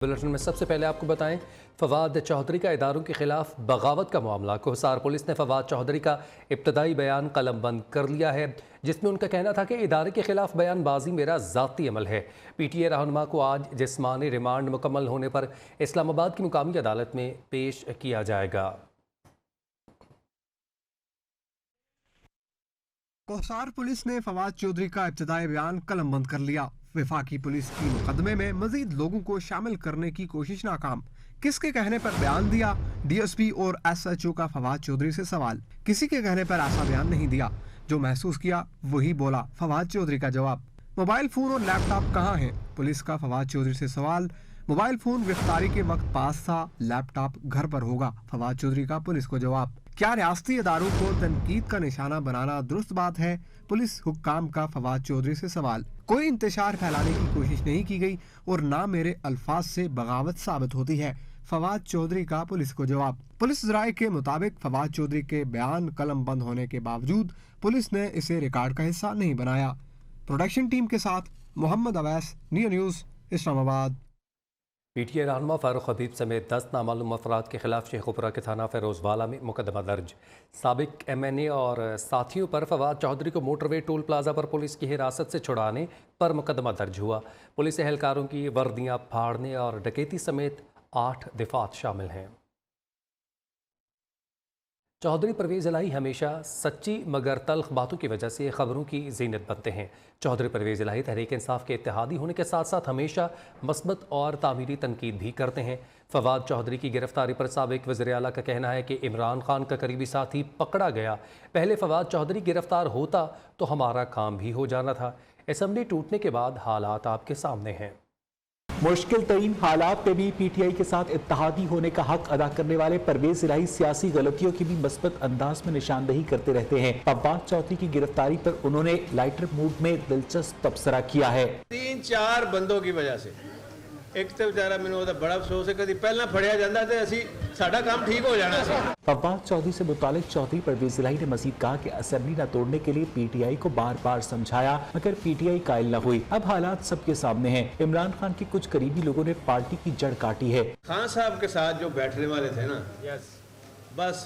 Bulletin में सबसे पहले आपको बताएं, फवाद चौधरी का इदारों के खिलाफ बगावत का मामला। कोहसार पुलिस ने फवाद चौधरी का इब्तदाई बयान कलमबंद कर लिया है, जिसमें उनका कहना था कि इदारे के खिलाफ बयानबाजी मेरा ज़ाती अमल है। पीटीए रहनुमा को आज जिस्मानी रिमांड मुकम्मल होने पर इस्लामाबाद की मुकामी अदालत में पेश किया जाएगा। कोहसार पुलिस ने फवाद चौधरी का इब्तदाई बयान कलमबंद कर लिया। वफाकी पुलिस की मुकदमे में मजीद लोगों को शामिल करने की कोशिश नाकाम। किसके कहने पर बयान दिया? डीएसपी और एसएचओ का फवाद चौधरी से सवाल। किसी के कहने पर ऐसा बयान नहीं दिया, जो महसूस किया वही बोला। फवाद चौधरी का जवाब। मोबाइल फोन और लैपटॉप कहाँ हैं? पुलिस का फवाद चौधरी से सवाल। मोबाइल फोन गिरफ्तारी के वक्त पास था, लैपटॉप घर पर होगा। फवाद चौधरी का पुलिस को जवाब। क्या रियासती इदारों को तनकीद का निशाना बनाना दुरुस्त बात है? पुलिस हुक्काम का फवाद चौधरी से सवाल। कोई इंतशार फैलाने की कोशिश नहीं की गई और ना मेरे अल्फाज से बगावत साबित होती है। फवाद चौधरी का पुलिस को जवाब। पुलिस ज़राए के मुताबिक फवाद चौधरी के बयान कलम बंद होने के बावजूद पुलिस ने इसे रिकॉर्ड का हिस्सा नहीं बनाया। प्रोडक्शन टीम के साथ Mohammad Awais, Neo News, Islamabad. PTA रहनुमा फारूक हबीब समेत 10 नामालूम अफराद के खिलाफ शेखुपुरा के थाना फिरोजवाला में मुकदमा दर्ज। साबिक एमएनए और साथियों पर फवाद चौधरी को मोटरवे टोल प्लाजा पर पुलिस की हिरासत से छुड़ाने पर मुकदमा दर्ज हुआ। पुलिस एहलकारों की वर्दियां फाड़ने और डकैती समेत 8 दफात शामिल हैं। चौधरी परवेज़ इलाही हमेशा सच्ची मगर तल्ख बातों की वजह से खबरों की जीनत बनते हैं। चौधरी परवेज़ इलाही तहरीक इंसाफ के इत्तेहादी होने के साथ साथ हमेशा मस्बत और तामीरी तनकीद भी करते हैं। फवाद चौधरी की गिरफ्तारी पर साबिक वज़ीर आला का कहना है कि इमरान खान का करीबी साथी पकड़ा गया। पहले फवाद चौधरी गिरफ्तार होता तो हमारा काम भी हो जाना था। असम्बली टूटने के बाद हालात आपके सामने हैं। मुश्किल तरीन हालात में भी पीटीआई के साथ इत्तेहादी होने का हक अदा करने वाले परवेज इलाही सियासी गलतियों की भी मस्बत अंदाज में निशानदही करते रहते हैं। फवाद चौधरी की गिरफ्तारी पर उन्होंने लाइटर मूड में दिलचस्प तबसरा किया है। 3-4 बंदों की वजह से एक तो बेचारा मैंने बड़ा अफसोस है, कभी पहला फड़िया जाता तो असी साडा काम ठीक हो जाना सी। फवाद चौधरी से मुतालिक चौधरी परवेज इलाही ने मजीद कहा कि असेंबली न तोड़ने के लिए पीटीआई को बार बार समझाया, मगर पीटीआई कायल न हुई। अब हालात सबके सामने हैं। इमरान खान के कुछ करीबी लोगों ने पार्टी की जड़ काटी है। खान साहब के साथ जो बैठने वाले थे ना, बस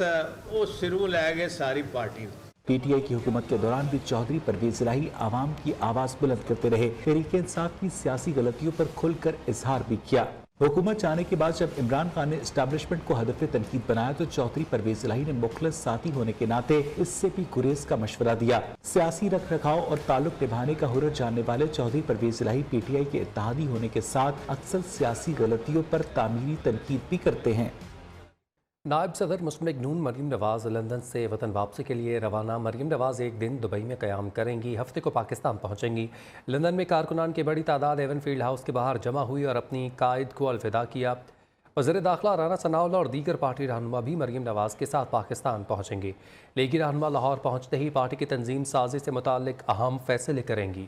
वो सिरों ले गए सारी पार्टी। पीटीआई की हुकूमत के दौरान भी चौधरी परवेज इलाही आवाम की आवाज बुलंद करते रहे। तहरीक इंसाफ की सियासी गलतियों पर खुलकर इजहार भी किया। हुकूमत आने के बाद जब इमरान खान ने एस्टैब्लिशमेंट को हदफ तनकीद बनाया तो चौधरी परवेज इलाही ने मुखलिस साथी होने के नाते इससे भी गुरेज का मशवरा दिया। सियासी रख रखाव और ताल्लुक निभाने का हुनर जानने वाले चौधरी परवेज इलाही पीटीआई के इत्तेहादी होने के साथ अक्सर सियासी गलतियों पर तामीरी तनकीद भी करते हैं। नायब सदर मुस्लिम लीग नून मरीम नवाज़ लंदन से वतन वापसी के लिए रवाना। मरीम नवाज़ एक दिन दुबई में क़याम करेंगी, हफ्ते को पाकिस्तान पहुंचेंगी। लंदन में कारकुनान की बड़ी तादाद एवन फील्ड हाउस के बाहर जमा हुई और अपनी कायद को अलविदा किया। वज़ीर दाखिला राना सनाउल्लाह और दीगर पार्टी रहनुमा भी मरीम नवाज़ के साथ पाकिस्तान पहुँचेंगे। लीगी रहनुमा लाहौर पहुँचते ही पार्टी की तंजीम साजी से मुताल्लिक अहम फैसले करेंगी।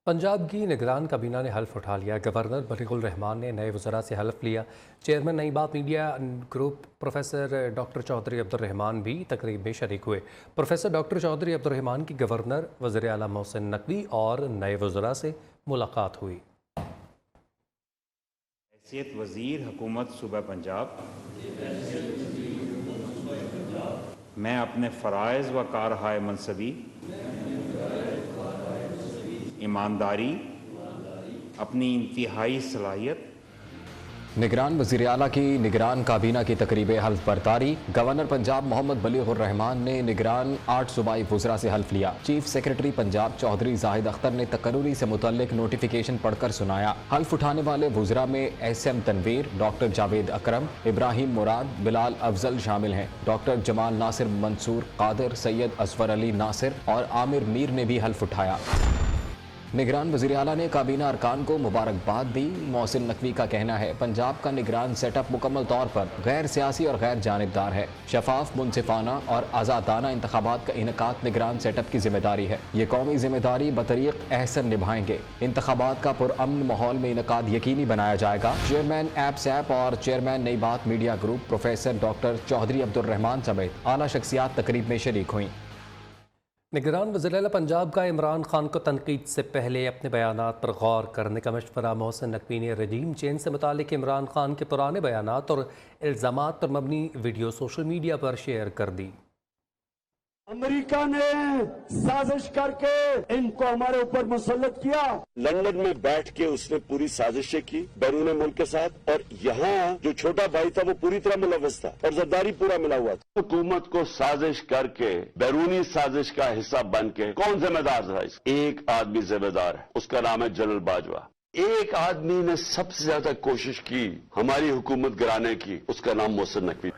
पंजाब की निगरान काबीना ने हल्फ उठा लिया। गवर्नर बरीकुल रहमान ने नए वज़रा से हल्फ लिया। Chairman Nai Baat media group professor doctor Chaudhry Abdurrahman भी तकरीब में शरीक हुए। प्रोफेसर डॉक्टर चौधरी अब्दुर्रहमान की गवर्नर, वज़ीर आला मोहसिन नकवी और नए वज़रा से मुलाकात हुई। हैसियत वज़ीर हुकूमत सूबा पंजाब मैं अपने फ़राइज़ व कारहाय मनसबी, ईमानदारी, अपनी इंतहाई सलाहियत। निगरान वज़ीर आला की निगरान काबीना की तकरीब हल्फ बरतारी। गवर्नर पंजाब मोहम्मद बलीगुर रहमान ने निगरान 8 सूबाई वज़रा से हल्फ लिया। चीफ सेक्रेटरी पंजाब चौधरी जाहिद अख्तर ने तकर्री से मुतल्लिक नोटिफिकेशन पढ़कर सुनाया। हल्फ उठाने वाले वज़रा में एसएम तनवीर, डॉक्टर जावेद अकरम, इब्राहिम मुराद, बिलाल अफजल शामिल हैं। डॉक्टर जमाल नासिर, मंसूर कादिर, सैयद असफर अली नासिर और आमिर मीर ने भी हल्फ उठाया। निगरान वज़ीर आला ने काबीना अरकान को मुबारकबाद दी। मोहसिन नकवी का कहना है पंजाब का निगरान सेटअप मुकम्मल तौर पर गैर सियासी और गैर जानिबदार है। शफाफ, मुनसिफाना और आज़ादाना इंतखाबात का इनकाद निगरान सेटअप की जिम्मेदारी है। ये कौमी जिम्मेदारी बतरीक़ एहसन निभाएंगे। इंतखाबात का पुरअमन माहौल में इनकाद यकीनी बनाया जाएगा। चेयरमैन एप्सैप और chairman Nai Baat media group professor doctor Chaudhry Abdurrahman समेत आला शख्सियात तकरीब में शरीक हुई। निगरान वज़ीर-ए-आला पंजाब का इमरान खान को तनकीद से पहले अपने बयानात पर गौर करने का मशवरा। मोहसिन नकवी ने रजीम चेंज से मुतालिक इमरान खान के पुराने बयानात और इल्ज़ामात पर मबनी वीडियो सोशल मीडिया पर शेयर कर दी। अमेरिका ने साजिश करके इनको हमारे ऊपर मुसल्लत किया। लंदन में बैठ के उसने पूरी साजिशें की बैरून मुल्क के साथ, और यहाँ जो छोटा भाई था वो पूरी तरह मुलव्वस था और जरदारी पूरा मिला हुआ था। हुकूमत को साजिश करके बैरूनी साजिश का हिस्सा बन के कौन जिम्मेदार था? एक आदमी जिम्मेदार है, उसका नाम है जनरल बाजवा। एक आदमी ने सबसे ज्यादा कोशिश की हमारी हुकूमत गिराने की, उसका नाम मोहसिन नकवी।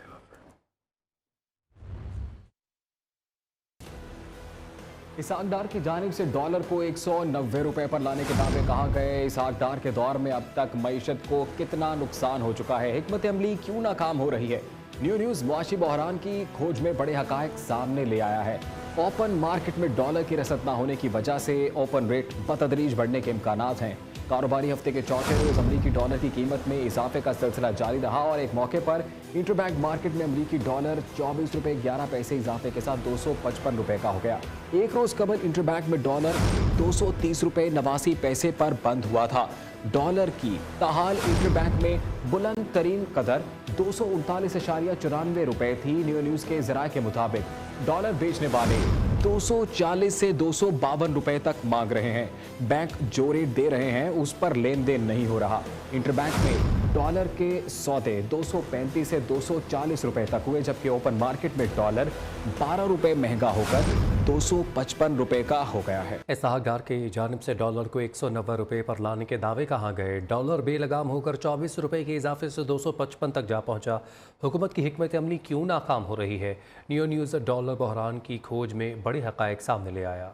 इसहाक डार की जानिब से डॉलर को 190 रुपए पर लाने के दावे कहाँ गए? इसहाक डार के दौर में अब तक मईशत को कितना नुकसान हो चुका है? हिकमत अमली क्यों नाकाम हो रही है? न्यूज़ मुआशी बहरान की खोज में बड़े हकायक सामने ले आया है। ओपन मार्केट में डॉलर की रसद न होने की वजह से ओपन रेट बतदरीज बढ़ने के इम्कानात हैं। कारोबारी हफ्ते के चौथे रोज अमरीकी डॉलर की कीमत में इजाफे का सिलसिला जारी रहा और एक मौके पर इंटरबैंक मार्केट में अमरीकी डॉलर 24 रुपये 11 पैसे इजाफे के साथ 255 रुपये का हो गया। एक रोज कबल इंटरबैंक में डॉलर 230 रुपये 89 पैसे पर बंद हुआ था। डॉलर की ताहाल इंटरबैंक में बुलंद तरीन कदर 239.94 रुपये थी। न्यूज़ के ज़राए के मुताबिक डॉलर बेचने वाले 240 से 252 रुपए तक मांग रहे हैं। बैंक जो रेट दे रहे हैं उस पर लेन देन नहीं हो रहा। इंटरबैंक में डॉलर के सौदे 235 से 240 रुपए तक हुए, जबकि ओपन मार्केट में डॉलर 12 रुपए महंगा होकर 255 रुपए का हो गया है। इसहाक डार की जानिब से डॉलर को 190 रुपए पर लाने के दावे कहाँ गए? डॉलर बेलगाम होकर 24 रुपए के इजाफे से 255 तक जा पहुंचा। हुकूमत की हिकमत अमली क्यों नाकाम हो रही है? न्यूज़ डॉलर बहरान की खोज में बड़े हकायक सामने ले आया।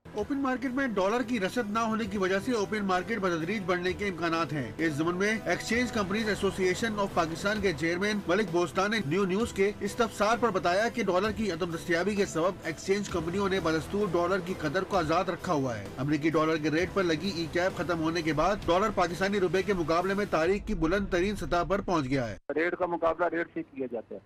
ओपन मार्केट में डॉलर की रसद न होने की वजह से ओपन मार्केट बतदरीज बढ़ने के इम्कानात हैं। इस ज़मन में exchange companies association of Pakistan के चेयरमैन मलिक बोस्तान ने न्यूज़ के इस्तफसार पर बताया कि डॉलर की अदम दस्तयाबी के सबब एक्सचेंज कंपनियों ने बदस्तूर डॉलर की कदर को आजाद रखा हुआ है। अमरीकी डॉलर के रेट पर लगी ई कैप खत्म होने के बाद डॉलर पाकिस्तानी रुपए के मुकाबले में तारीख की बुलंद तरीन सतह पर पहुँच गया है। रेट का मुकाबला रेट से किया जाता है।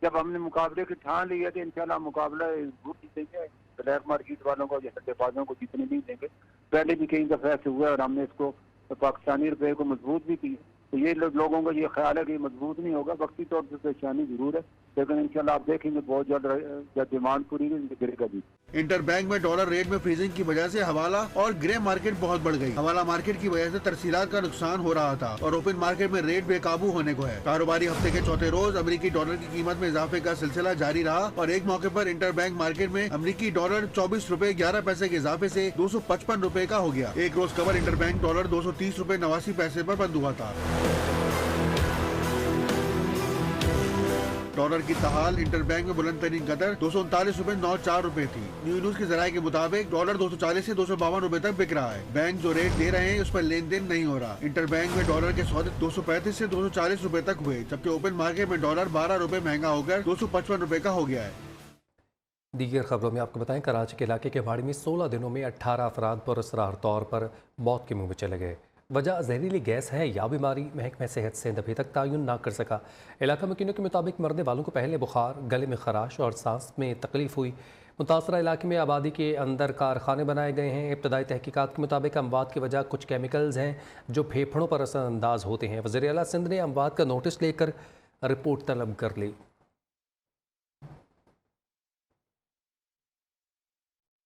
जब हमने मुकाबले की ठान ली है तो इंशाल्लाह मुकाबला देंगे। ब्लैक मार्केट वालों को या सट्टेबाजों को जितने नहीं देंगे। पहले भी कई दफे ऐसे हुआ और हमने इसको पाकिस्तानी रुपए को मजबूत भी की। तो ये लोगों को ये ख्याल है कि मजबूत नहीं होगा, वक्ती तौर पर परेशानी जरूर है, लेकिन इंशाल्लाह आप देखेंगे बहुत जल्द डिमांड पूरी गिरेगा भी। इंटरबैंक में डॉलर रेट में फ्रीजिंग की वजह से हवाला और ग्रे मार्केट बहुत बढ़ गई। हवाला मार्केट की वजह से तरसीलात का नुकसान हो रहा था और ओपन मार्केट में रेट बेकाबू होने को है। कारोबारी हफ्ते के चौथे रोज अमरीकी डॉलर की कीमत में इजाफे का सिलसिला जारी रहा और एक मौके पर इंटरबैंक मार्केट में अमरीकी डॉलर 24 रुपए 11 पैसे के इजाफे से 255 रुपए का हो गया। एक रोज कवर इंटरबैंक डॉलर 230 रुपए 89 पैसे पर बंद हुआ था। डॉलर की ताहाल इंटरबैंक में बुलंद तरीन कदर 239 रुपए 94 रुपए थी। न्यूज़ के जराये के मुताबिक डॉलर 240 से 252 रुपए तक बिक रहा है। बैंक जो रेट दे रहे हैं उस पर लेन देन नहीं हो रहा। इंटरबैंक में डॉलर के सौदे 235 से 240 रुपए तक हुए, जबकि ओपन मार्केट में डॉलर 12 रुपए महंगा होकर 255 रुपए का हो गया है। दीगर खबरों में आपको बताएं, कराची के इलाके के बाड़ी में 16 दिनों में 18 अफराद पुरअसरार तौर पर मौत के मुंह में चले गए। वजह जहरीली गैस है या बीमारी, महकमा सेहत से अभी तक तायुन ना कर सका। इलाका मकीनों के मुताबिक मरने वालों को पहले बुखार, गले में खराश और सांस में तकलीफ हुई। मुतासरा इलाके में आबादी के अंदर कारखाने बनाए गए हैं। इब्तदाई तहकीकात के मुताबिक अमवात की वजह कुछ केमिकल्स हैं जो फेफड़ों पर असरअंदाज होते हैं। वज़ीर आला सिंध ने अमवात का नोटिस लेकर रिपोर्ट तलब कर ली।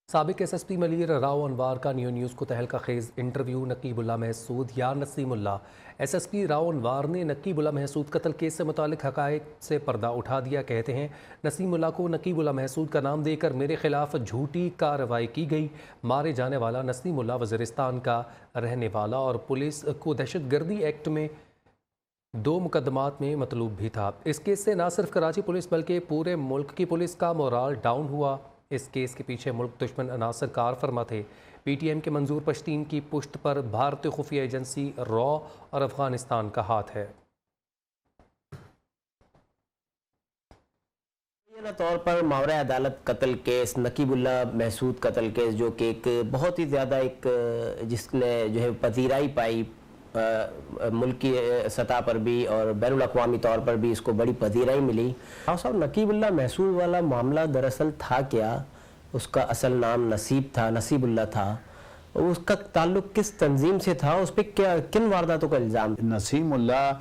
साबिक SSP मलीर राव अनवार का न्यूज़ को तहलका खेज़ इंटरव्यू। नकीबुल्लाह महसूद या नसीमुल्लाह। SSP राव अनवार ने नकीबुल्लाह महसूद कत्ल केस से मुतालिक हक़ाइक़ से पर्दा उठा दिया। कहते हैं नसीमुल्लाह को नकीबुल्लाह महसूद का नाम देकर मेरे खिलाफ झूठी कार्रवाई की गई। मारे जाने वाला नसीमुल्लाह वज़ीरिस्तान का रहने वाला और पुलिस को दहशतगर्दी एक्ट में 2 मुकदमात में मतलूब भी था। इस केस से न सिर्फ कराची पुलिस बल्कि पूरे मुल्क की पुलिस का मोराल डाउन हुआ। इस केस के पीछे मुल्क दुश्मन अनासर कार फरमा थे। PTM के मंजूर पश्तीन की पुश्त पर भारतीय खुफिया एजेंसी रॉ और अफगानिस्तान का हाथ है। तौर पर मावरा अदालत कत्ल केस, नकीबुल्लाह महसूद कत्ल केस, जो कि एक बहुत ही ज़्यादा एक जिसने जो है पजीराई पाई मुल्क की सतह पर भी और बैनुल अक़वामी तौर पर भी इसको बड़ी पजीराई मिली। साहब नकीबुल्लाह महसूद वाला मामला दरअसल था क्या اس کا اصل نام نصیب تھا، نصیب اللہ تھا، اس کا تعلق کس تنظیم سے تھا، اس پہ کن وارداتوں کا الزام؟ نسیم اللہ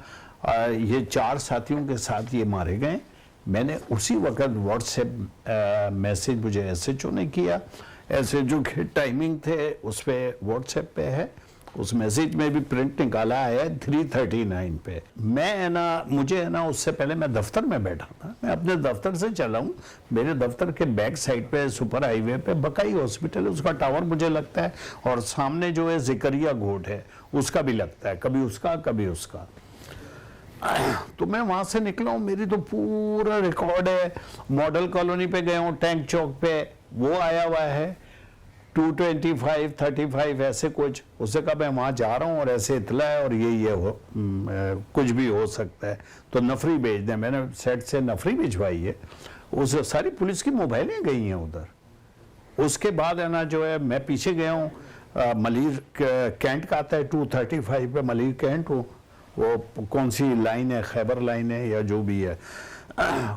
یہ 4 ساتھیوں کے ساتھ یہ مارے گئے. میں نے اسی وقت واٹس ایپ میسیج مجھے ایس ایچ او نے کیا. ایس ایچ او کے ٹائمنگ تھے اس پہ واٹس ایپ پہ ہے، اس میسیج میں بھی پرنٹ نکالا ہے 3:39 پہ. میں مجھے اس سے پہلے میں دفتر میں بیٹھا تھا. میں اپنے دفتر سے چلا ہوں، میرے دفتر کے بیک سائڈ پہ سپر ہائی وے پہ بقائی ہاسپٹل، اس کا ٹاور مجھے لگتا ہے، اور سامنے جو ہے زکریا گھوٹ ہے اس کا بھی لگتا ہے، کبھی اس کا کبھی اس کا. تو میں وہاں سے نکلا ہوں، میری تو پورا ریکارڈ ہے. ماڈل کالونی پہ گئے ہوں، ٹینک چوک پہ وہ آیا ہوا ہے 225 35 ایسے کچھ. اس سے کہا میں وہاں جا رہا ہوں اور ایسے اطلاع ہے اور یہ کچھ بھی ہو سکتا ہے تو نفری بھیج دیں. میں نے سیٹ سے نفری بھجوائی ہے. اس ساری پولیس کی موبائلیں گئی ہیں ادھر. اس کے بعد جو ہے میں پیچھے گیا ہوں، ملیر کینٹ کا آتا ہے 235 پہ ملیر کینٹ ہوں، وہ کون سی لائن ہے، خیبر لائن ہے یا جو بھی ہے.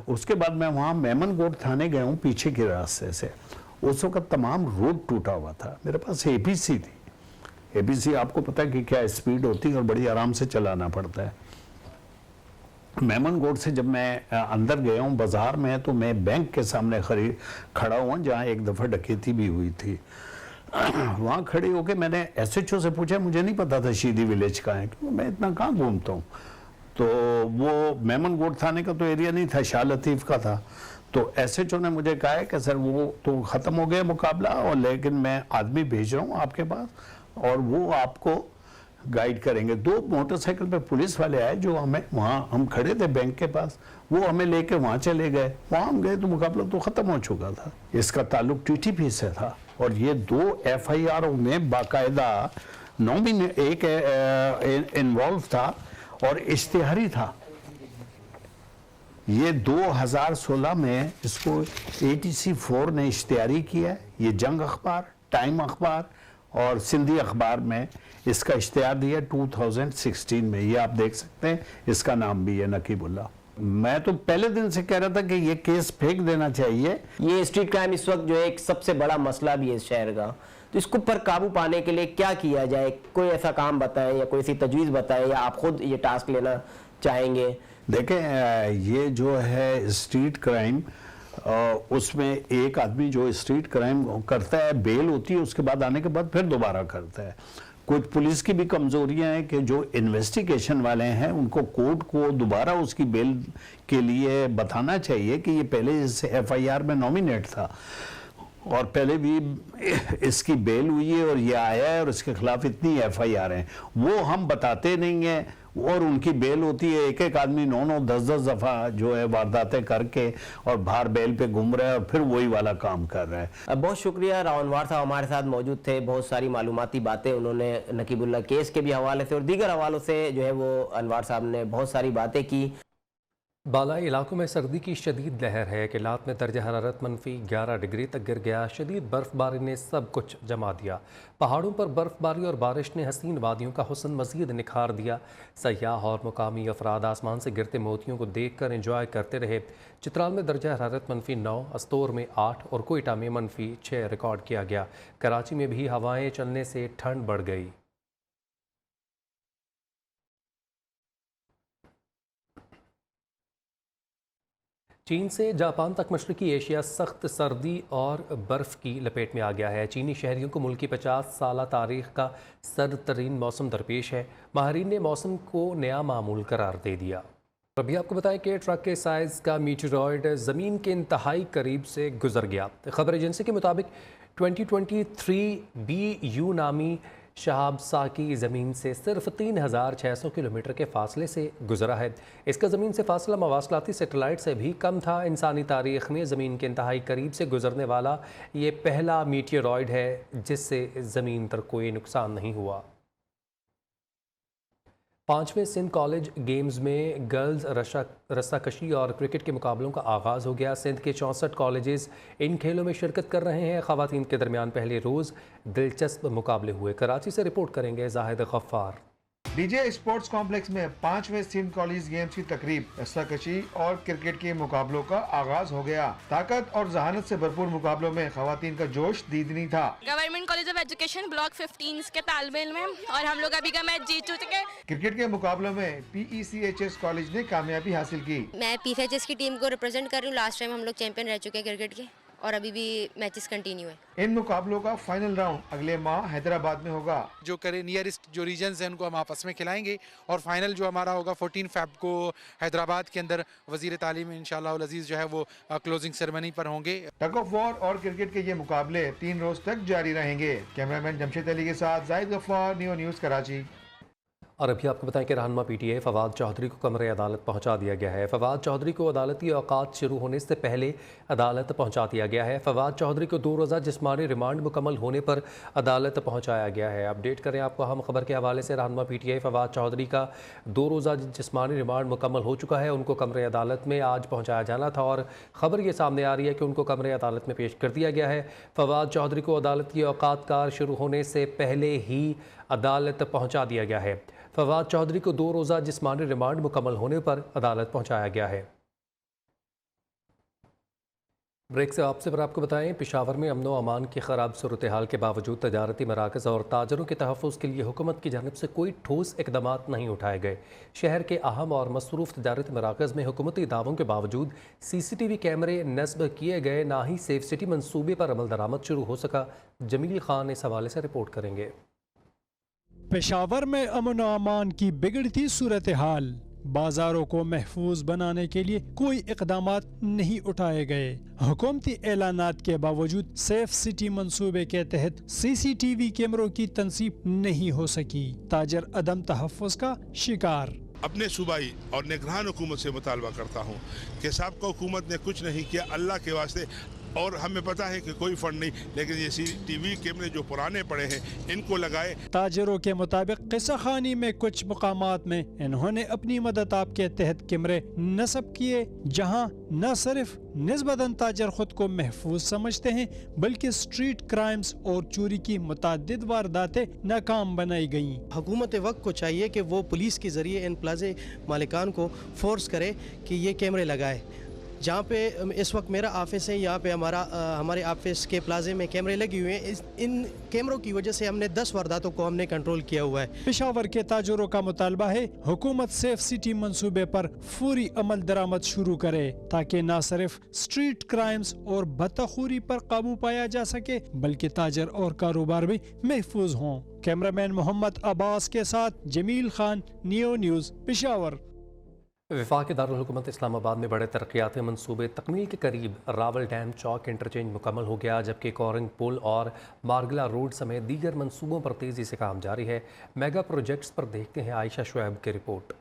اس کے بعد میں وہاں میمن گوٹ تھانے گیا ہوں پیچھے کے راستے سے. اس وقت تمام روڈ ٹوٹا ہوا تھا. میرے پاس اے پی سی تھی. اے پی سی آپ کو پتا ہے کہ کیا اسپیڈ ہوتی ہے اور بڑی آرام سے چلانا پڑتا ہے. میمن گوٹ سے جب میں اندر گیا ہوں بازار میں تو میں بینک کے سامنے کھڑا ہوا جہاں ایک دفعہ ڈکیتی بھی ہوئی تھی. وہاں کھڑی ہو کے میں نے ایس ایچ او سے پوچھا، مجھے نہیں پتا تھا شیدی ولیج کہاں ہے، کیونکہ میں اتنا کہاں گھومتا ہوں. تو وہ میمن گوٹ تھانے کا تو ایریا نہیں تھا، شاہ لطیف کا تھا. تو ایس ایچ او نے مجھے کہا ہے کہ سر وہ تو ختم ہو گیا مقابلہ، اور لیکن میں آدمی بھیج رہا ہوں آپ کے پاس اور وہ آپ کو گائیڈ کریں گے. 2 موٹر سائیکل پہ پولیس والے آئے جو ہمیں وہاں، ہم کھڑے تھے بینک کے پاس، وہ ہمیں لے کے وہاں چلے گئے. وہاں ہم گئے تو مقابلہ تو ختم ہو چکا تھا. اس کا تعلق ٹی ٹی پی سے تھا اور یہ 2 ایف آئی آر میں باقاعدہ ایک انوالو تھا اور اشتہاری تھا. یہ 2016 میں اس کو ATC4 نے اشتہاری کیا ہے. یہ جنگ اخبار، ٹائم اخبار اور سندھی اخبار میں اس کا اشتہار دیا 2016 میں. یہ آپ دیکھ سکتے ہیں، اس کا نام بھی ہے نقیب اللہ. میں تو پہلے دن سے کہہ رہا تھا کہ یہ کیس پھینک دینا چاہیے. یہ اسٹریٹ کرائم اس وقت جو ہے ایک سب سے بڑا مسئلہ بھی ہے اس شہر کا، تو اس کو پر قابو پانے کے لیے کیا کیا جائے؟ کوئی ایسا کام بتائیں یا کوئی ایسی تجویز بتائیں، یا آپ خود یہ ٹاسک لینا چاہیں گے؟ دیکھیں یہ جو ہے اسٹریٹ کرائم، اس میں ایک آدمی جو اسٹریٹ کرائم کرتا ہے بیل ہوتی ہے، اس کے بعد آنے کے بعد پھر دوبارہ کرتا ہے. کچھ پولیس کی بھی کمزوریاں ہیں کہ جو انویسٹیگیشن والے ہیں ان کو کورٹ کو دوبارہ اس کی بیل کے لیے بتانا چاہیے کہ یہ پہلے اس ایف آئی آر میں نومینیٹ تھا اور پہلے بھی اس کی بیل ہوئی ہے اور یہ آیا ہے اور اس کے خلاف اتنی ایف آئی آر ہیں. وہ ہم بتاتے نہیں ہیں اور ان کی بیل ہوتی ہے. ایک آدمی 9 10 دفعہ جو ہے وارداتیں کر کے اور باہر بیل پہ گھوم رہا ہے اور پھر وہی والا کام کر رہا ہے. بہت شکریہ. راؤ انوار صاحب ہمارے ساتھ موجود تھے. بہت ساری معلوماتی باتیں انہوں نے نقیب اللہ کیس کے بھی حوالے سے اور دیگر حوالوں سے جو ہے وہ انوار صاحب نے بہت ساری باتیں کی. بالائی علاقوں میں سردی کی شدید لہر ہے. کیلات میں درجہ حرارت -11 ڈگری تک گر گیا. شدید برف باری نے سب کچھ جما دیا. پہاڑوں پر برف باری اور بارش نے حسین وادیوں کا حسن مزید نکھار دیا. سیاح اور مقامی افراد آسمان سے گرتے موتیوں کو دیکھ کر انجوائے کرتے رہے. چترال میں درجہ حرارت -9، استور میں 8 اور کوئٹہ میں -6 ریکارڈ کیا گیا. کراچی میں بھی ہوائیں چلنے سے ٹھنڈ بڑھ گئی. چین سے جاپان تک مشرقی ایشیا سخت سردی اور برف کی لپیٹ میں آ گیا ہے. چینی شہریوں کو ملک کی 50 سالہ تاریخ کا سرد ترین موسم درپیش ہے. ماہرین نے موسم کو نیا معمول قرار دے دیا. ابھی آپ کو بتائیں کہ ٹرک کے سائز کا میٹیورائڈ زمین کے انتہائی قریب سے گزر گیا. خبر ایجنسی کے مطابق 2023 BU نامی شہاب ساکی زمین سے صرف 3600 کلومیٹر کے فاصلے سے گزرا ہے. اس کا زمین سے فاصلہ مواصلاتی سیٹلائٹ سے بھی کم تھا. انسانی تاریخ میں زمین کے انتہائی قریب سے گزرنے والا یہ پہلا میٹیورائڈ ہے جس سے زمین پر کوئی نقصان نہیں ہوا. 5ویں سندھ کالج گیمز میں گرلز رسہ کشی اور کرکٹ کے مقابلوں کا آغاز ہو گیا. سندھ کے 64 کالجز ان کھیلوں میں شرکت کر رہے ہیں. خواتین کے درمیان پہلے روز دلچسپ مقابلے ہوئے. کراچی سے رپورٹ کریں گے زاہد غفار. डीजे स्पोर्ट्स कॉम्प्लेक्स में 5वें सिंध कॉलेज गेम्स की तकरीब, रस्साकशी और क्रिकेट के मुकाबलों का आगाज हो गया। ताकत और जहानत से भरपूर मुकाबलों में खवातीन का जोश दीदनी था। Government college of education block 15 के तालिब इल्म में और हम लोग अभी का मैच जीत चुके हैं। क्रिकेट के मुकाबलों में PECHS कॉलेज ने कामयाबी हासिल की। मैं PECHS की टीम को रिप्रेजेंट कर रही हूँ। लास्ट टाइम हम लोग चैंपियन रह चुके हैं क्रिकेट के और अभी भी मैचेस कंटिन्यू है। इन मुकाबलों का फाइनल राउंड अगले माह हैदराबाद में होगा। जो करे नियरेस्ट जो रीजन्स हैं उनको हम आपस में खिलाएंगे और फाइनल जो हमारा होगा 14 फ़रवरी को हैदराबाद के अंदर वजीर तालीम इंशाअल्लाह उल अजीज़ जो है वो क्लोजिंग सेरेमनी पर होंगे। टग ऑफ वॉर और क्रिकेट के ये मुकाबले 3 रोज तक जारी रहेंगे। कैमरामैन जमशेद अली के साथ जाहिद गफ्फार, नियो न्यूज़ कराची। और अभी आपको बताएं कि रहनुमा PTI फवाद चौधरी को कमरे अदालत पहुंचा दिया गया है। फवाद चौधरी को अदालती औकात शुरू होने से पहले अदालत पहुंचा दिया गया है। फवाद चौधरी को 2 रोज़ा जिस्मानी रिमांड मुकम्मल होने पर अदालत पहुंचाया गया है। अपडेट करें आपको अहम खबर के हवाले से। रहनुमा PTI फवाद चौधरी का 2 रोज़ा जिस्मानी रिमांड मुकम्मल हो चुका है। उनको कमरे अदालत में आज पहुँचाया जाना था और ख़बर ये सामने आ रही है कि उनको कमरे अदालत में पेश कर दिया गया है। फवाद चौधरी को अदालती औकात कार शुरू होने से पहले ही अदालत पहुँचा दिया गया है। फवाद चौधरी को 2 रोज़ा जिस्मानी रिमांड मुकम्मल होने पर अदालत पहुंचाया गया है। ब्रेक से आपसे पर आपको बताएं, पेशावर में अमन व अमान की ख़राब सूरत हाल के बावजूद तजारती मराकज़ और ताजरों के तहफ़्फ़ुज़ के लिए हुकूमत की जानिब से कोई ठोस इक़दामात नहीं उठाए गए। शहर के अहम और मसरूफ़ तजारती मराकज़ में हुकूमती दावों के बावजूद CCTV कैमरे नस्ब किए गए, ना ही सेफ सिटी मनसूबे पर अमल दरामद शुरू हो सका। जमील खान इस हवाले से रिपोर्ट करेंगे। पेशावर में अमन व अमान की बिगड़ती सूरत हाल, बाजारों को महफूज बनाने के लिए कोई इक़दामात नहीं उठाए गए। हुकूमती ऐलानात के बावजूद सेफ सिटी मंसूबे के तहत CCTV कैमरों की तनसीब नहीं हो सकी। ताजर अदम तहफ़्फ़ुज़ का शिकार। अपने सूबाई और निगरान हुकूमत से मुतालबा करता हूँ कि साबका हुकूमत ने कुछ नहीं किया, अल्लाह के वास्ते, और हमें पता है कि कोई फंड नहीं, लेकिन ये CCTV कैमरे जो पुराने पड़े हैं इनको लगाए। ताजरों के मुताबिक किस्सा खानी में कुछ मुकामात में इन्होंने अपनी मदद आप के तहत कैमरे नस्ब किए, जहां न सिर्फ निस्बतन ताजर खुद को महफूज समझते हैं बल्कि स्ट्रीट क्राइम्स और चोरी की मुतअद्दिद वारदातें नाकाम बनाई गईं। हुकूमत वक्त को चाहिए कि वो पुलिस के जरिए इन प्लाजे मालिकान को फोर्स करे कि ये कैमरे लगाए। जहाँ पे इस वक्त मेरा ऑफिस है, यहाँ पे हमारे ऑफिस के प्लाजे में कैमरे लगे हुए हैं। इन कैमरों की वजह से हमने 10 वारदातों को हमने कंट्रोल किया हुआ है। पेशावर के ताजरों का मुतालबा है हुकूमत सेफ सिटी मंसूबे पर फौरी अमल दरामद शुरू करे, ताकि न सिर्फ स्ट्रीट क्राइम्स और बदतखोरी पर काबू पाया जा सके बल्कि ताजर और कारोबार भी महफूज हों। कैमरामैन मोहम्मद अब्बास के साथ जमील खान, नियो न्यूज़, पेशावर। वफाक दारुल हुकूमत इस्लामाबाद में बड़े तरक्याती मनसूबे तकमील के करीब रावल डैम चौक इंटरचेंज मुकम्मल हो गया, जबकि कोरंग पुल और मारगला रोड समेत दीगर मनसूबों पर तेज़ी से काम जारी है। मेगा प्रोजेक्ट्स पर देखते हैं आयशा शुएब की रिपोर्ट।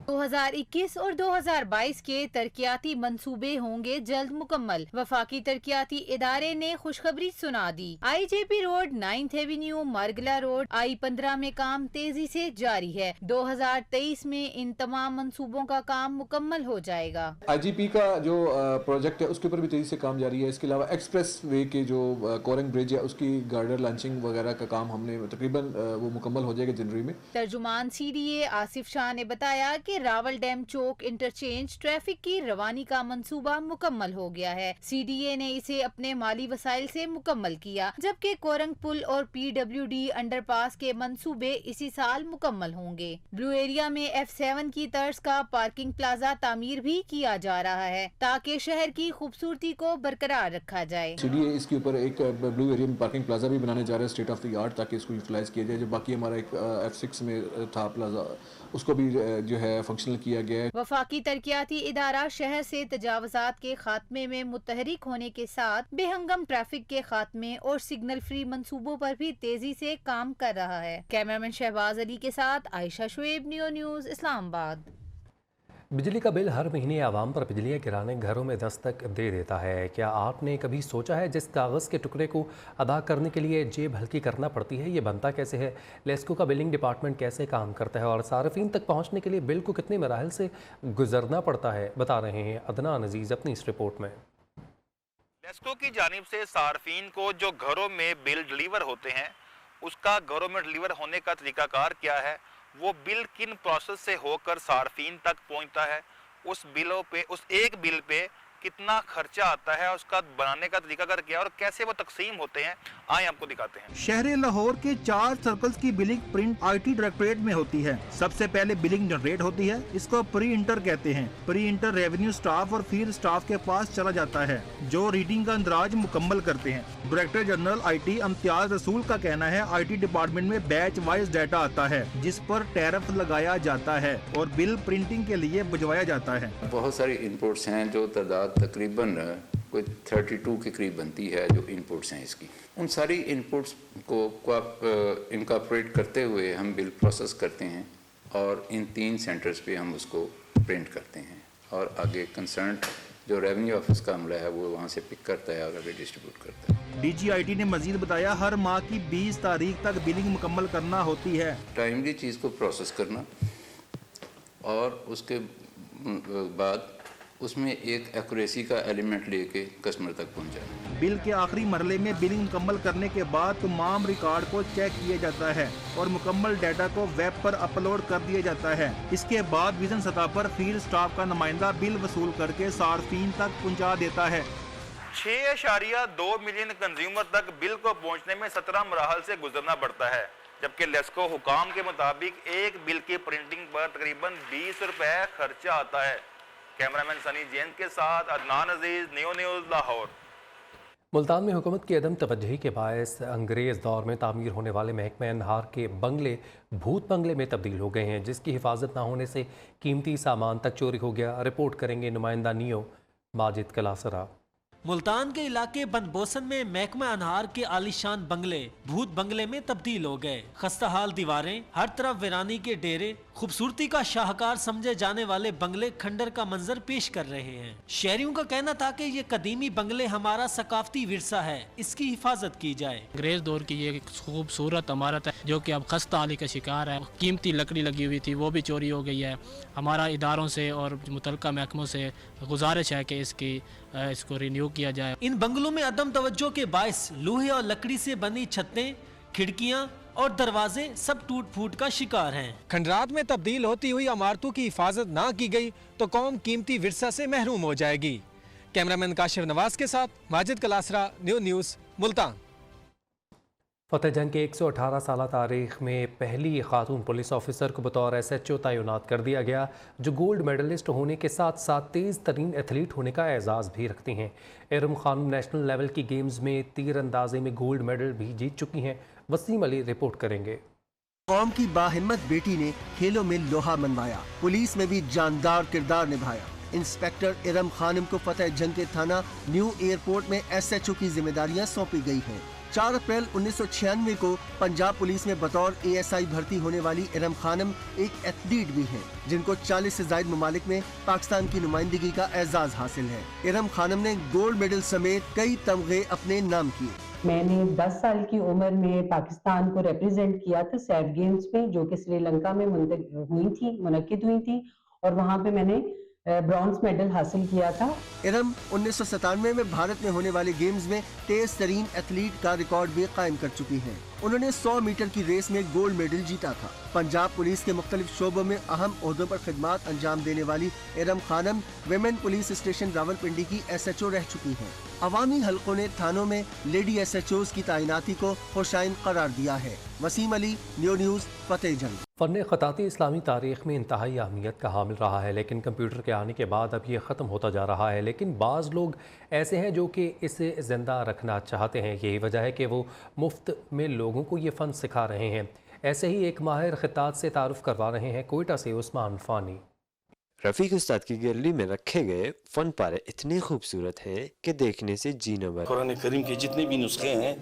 2021 और 2022 के तरक्याती मंसूबे होंगे जल्द मुकम्मल। वफाकी तरक्याती इदारे ने खुशखबरी सुना दी। IJP road, 9th Avenue, Margalla road, I-15 में काम तेजी से जारी है। 2023 में इन तमाम मंसूबों का काम मुकम्मल हो जाएगा। IGP का जो प्रोजेक्ट है उसके ऊपर भी तेजी से काम जारी है। इसके अलावा एक्सप्रेस वे के जो कोरंग ब्रिज है उसकी गार्डर लॉन्चिंग वगैरह का काम हमने तकरीबन वो मुकम्मल हो जाएगा जनवरी में। तर्जुमान CDA आसिफ शाह ने बताया कि रावल डैम चौक इंटरचेंज ट्रैफिक की रवानी का मंसूबा मुकम्मल हो गया है। CDA ने इसे अपने माली वसाइल से मुकम्मल किया, जबकि कोरंग पुल और PWD अंडरपास के मंसूबे इसी साल मुकम्मल होंगे। ब्लू एरिया में F7 की तर्ज का पार्किंग प्लाजा तामीर भी किया जा रहा है, ताकि शहर की खूबसूरती को बरकरार रखा जाए। CDA इसके ऊपर एक ब्लू एरिया में पार्किंग प्लाजा भी बनाने जा रहे हैं स्टेट ऑफ द आर्ट, ताकि इसको यूटिलाइज किया जाए। जो बाकी हमारा एक F6 में था प्लाजा, उसको भी जो है फंक्शनल किया गया है। वफाकी तरक्याती इदारा शहर से तजावजात के खात्मे में मुतहरिक होने के साथ बेहंगम ट्रैफिक के खात्मे और सिग्नल फ्री मंसूबों पर भी तेजी से काम कर रहा है। कैमरामैन शहबाज अली के साथ आयशा शुएब, नियो न्यूज़, इस्लामाबाद। बिजली का बिल हर महीने आवाम पर बिजलियाँ गिराने घरों में दस्तक दे देता है। क्या आपने कभी सोचा है जिस कागज़ के टुकड़े को अदा करने के लिए जेब हल्की करना पड़ती है, ये बनता कैसे है? लेस्को का बिलिंग डिपार्टमेंट कैसे काम करता है और सार्फिन तक पहुँचने के लिए बिल को कितने मराहल से गुजरना पड़ता है, बता रहे हैं अदनान अजीज़ अपनी इस रिपोर्ट में। लेस्को की जानिब से सार्फिन को जो घरों में बिल डिलीवर होते हैं उसका घरों में डिलीवर होने का तरीकाकार क्या है वो बिल किन प्रोसेस से होकर सार्फिन तक पहुंचता है, उस बिलों पे, उस एक बिल पे कितना खर्चा आता है, उसका बनाने का तरीका कर क्या और कैसे वो तकसीम होते हैं, आए आपको दिखाते हैं। शहर लाहौर के 4 सर्कल्स की बिलिंग प्रिंट IT डायरेक्टरेट में होती है। सबसे पहले बिलिंग जनरेट होती है, इसको प्री इंटर कहते हैं। प्री इंटर रेवेन्यू स्टाफ और फील्ड स्टाफ के पास चला जाता है, जो रीडिंग का अंदराज मुकम्मल करते हैं। डायरेक्टर जनरल IT इम्तियाज रसूल का कहना है IT डिपार्टमेंट में बैच वाइज डाटा आता है, जिस पर टैरिफ लगाया जाता है और बिल प्रिंटिंग के लिए भिजवाया जाता है। बहुत सारी इनपुट्स हैं जो तादाद तकरीबन कोई 32 के करीब बनती है जो इनपुट्स हैं इसकी। उन सारी इनपुट्स को इनकॉर्पोरेट करते हुए हम बिल प्रोसेस करते हैं और इन 3 सेंटर्स पे हम उसको प्रिंट करते हैं और आगे कंसर्न जो रेवेन्यू ऑफिस का अमला है वो वहाँ से पिक करता है और आगे डिस्ट्रीब्यूट करता है। DG IT ने मजीद बताया, हर माह की 20 तारीख तक बिलिंग मुकम्मल करना होती है। टाइमली चीज़ को प्रोसेस करना और उसके बाद उसमें एक एक्यूरेसी का एलिमेंट लेके कस्टमर तक पहुंचाना। बिल के आखिरी मरहले में बिलिंग मुकम्मल करने के बाद तमाम रिकॉर्ड को चेक किया जाता है और मुकम्मल डाटा को वेब पर अपलोड कर दिया जाता है। इसके बाद विजन सतह पर फील्ड स्टाफ का नुमाइंदा बिल वसूल करके सार्फिन तक पहुंचा देता है। 6.2 मिलियन कंज्यूमर तक बिल को पहुंचने में 17 मराहल से गुजरना पड़ता है, जबकि लेस्को हुकाम के मुताबिक एक बिल की प्रिंटिंग पर तकरीबन 20 रुपए खर्चा आता है। कैमरामैन सनी जैन के साथ अदनान अजीज, न्यू न्यूज़ लाहौर। मुल्तान में हुकूमत की अदम तवज्जुही के बायस अंग्रेज़ दौर में तामीर होने वाले महकमा अनहार के बंगले भूत बंगले में तब्दील हो गए हैं, जिसकी हिफाजत न होने से कीमती सामान तक चोरी हो गया। रिपोर्ट करेंगे नुमाइंदा नियो माजिद कलासरा। मुल्तान के इलाके बनबोसन में महकमा अनहार के आलीशान बंगले भूत बंगले में तब्दील हो गए। खस्ताहाल दीवारें, हर तरफ वीरानी के डेरे, खूबसूरती का शाहकार समझे जाने वाले बंगले खंडर का मंजर पेश कर रहे हैं। शहरियों का कहना था कि ये कदीमी बंगले हमारा सकाफती विरसा है, इसकी हिफाजत की जाए। अंग्रेज दौर की ये खूबसूरत इमारत है जो कि अब खस्ताहाली का शिकार है। कीमती लकड़ी लगी हुई थी वो भी चोरी हो गई है। हमारा इदारों से और मुतल्लिका महकमों से गुजारिश है कि इसको रिन्यू किया जाए। इन बंगलों में अदम तवज्जो के बायस लोहे और लकड़ी से बनी छतें, खिड़कियां और दरवाजे सब टूट फूट का शिकार हैं। खंडरात में तब्दील होती हुई इमारतों की हिफाजत ना की गई तो कौम कीमती विरसा से महरूम हो जाएगी। कैमरामैन काशिफ नवाज के साथ माजिद कलासरा, न्यू न्यूज़, मुल्तान। फतेह जंग के 118 साल तारीख में पहली खातून पुलिस ऑफिसर को बतौर SHO तैनात कर दिया गया, जो गोल्ड मेडलिस्ट होने के साथ साथ तेज़ तरीन एथलीट होने का एजाज़ भी रखती हैं। इरम खानम नेशनल लेवल की गेम्स में तीर अंदाजी में गोल्ड मेडल भी जीत चुकी हैं। वसीम अली रिपोर्ट करेंगे। कौम की बाहिम्मत बेटी ने खेलों में लोहा मनवाया, पुलिस में भी जानदार किरदार निभाया। इंस्पेक्टर इरम खानम को फतेह जंग के थाना न्यू एयरपोर्ट में SHO की जिम्मेदारियां सौंपी गई हैं। 4 अप्रैल 1996 को पंजाब पुलिस में बतौर ASI भर्ती होने वाली इरम खानम एक एथलीट भी हैं, जिनको 40 से ज़ायद ममालिक में पाकिस्तान की नुमाइंदगी का एजाज़ हासिल है। इरम खानम ने गोल्ड मेडल समेत कई तमगे अपने नाम किए। मैंने 10 साल की उम्र में पाकिस्तान को रिप्रेजेंट किया था सैफ गेम्स में, जो कि श्रीलंका में मुनक्किद हुई थी, और वहाँ पे मैंने ब्रॉन्ज मेडल हासिल किया था। इरम 1997 में भारत में होने वाले गेम्स में तेज तरीन एथलीट का रिकॉर्ड भी कायम कर चुकी हैं। उन्होंने 100 मीटर की रेस में गोल्ड मेडल जीता था। पंजाब पुलिस के मुख्तलिफ शोबों में अहम ओहदों पर खिदमात अंजाम देने वाली Iram Khanam women police station Rawalpindi की SHO रह चुकी हैं। अवामी हलकों ने थानों में लेडी SHOs की तैनाती को खुशाइन करार दिया है। वसीम अली, न्यू न्यूज़, फतेह जंग। फ़न ख़ताती इस्लामी तारीख़ में इंतहाई अहमियत का हामिल रहा है, लेकिन कंप्यूटर के आने के बाद अब ये ख़त्म होता जा रहा है। लेकिन बाज़ लोग ऐसे हैं जो कि इसे ज़िंदा रखना चाहते हैं। यही वजह है कि वो मुफ्त में लोगों को ये फ़न सिखा रहे हैं। ऐसे ही एक माहिर ख़ित्तात से तारुफ़ करवा रहे हैं कोयटा से उस्मान फ़ानी। रफ़ीक उस्ताद की गैलरी में रखे गए फ़न पारे इतने खूबसूरत हैं कि देखने से जी न भरे। कुरान करीम के जितने भी नुस्खे हैं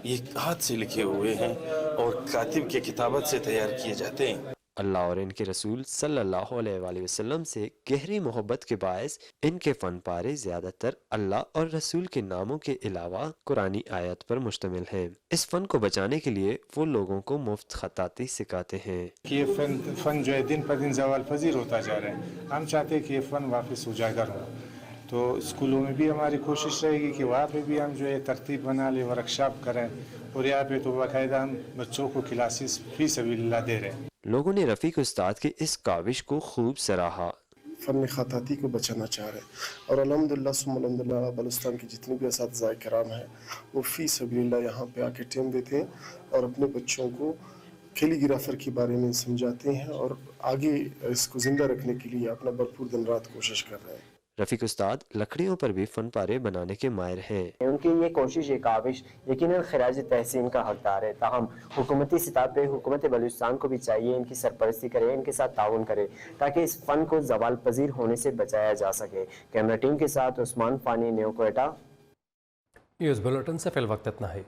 ये हाथ से लिखे हुए हैं और कातिब के किताबत से तैयार किए जाते हैं। अल्लाह और इनके रसूल सल्लल्लाहु अलैहि वसल्लम से गहरी मोहब्बत के बायस इनके फ़न पारे ज़्यादातर अल्लाह और रसूल के नामों के अलावा कुरानी आयत पर मुश्तमिल हैं। इस फ़न को बचाने के लिए वो लोगों को मुफ्त ख़ताती सिखाते हैं। ये फ़न जो है दिन पर दिन ज़वाल पज़ीर होता जा रहा है। हम चाहते हैं कि ये फ़न वापस उजागर हो, तो स्कूलों में भी हमारी कोशिश रहेगी कि वहाँ पे भी हम जो है तरतीब बना लें, वर्कशॉप करें, और यहाँ पे तो बाकायदा हम बच्चों को क्लासेस फी सबीलिल्लाह दे रहे हैं। लोगों ने रफ़ीक उस्ताद की इस काविश को खूब सराहा। फ़न ख़ताती को बचाना चाह रहे हैं और अल्हम्दुलिल्लाह सुम्मा अल्हम्दुलिल्लाह बलूचिस्तान के जितने भी असातिज़ाए किराम हैं वो फ़ी सबीलिल्लाह यहाँ पे आके टाइम देते हैं और अपने बच्चों को कैलीग्राफर के बारे में समझाते हैं और आगे इसको ज़िंदा रखने के लिए अपना भरपूर दिन रात कोशिश कर रहे हैं। रफ़ीक उस्ताद लकड़ियों पर भी फन पारे बनाने के माहिर हैं। उनकी ये कोशिश, ये काविश यकीनन खराज तहसीन का हकदार है। ताहम हुकूमती सतह पे हुकूमत बलूचिस्तान को भी चाहिए इनकी सरपरस्ती करे, इनके साथ ताउन करे ताकि इस फ़न को ज़वाल पजीर होने से बचाया जा सके। कैमरा टीम के साथ Usman Fani, new Quetta. News bulletin से फिल वक्त इतना है।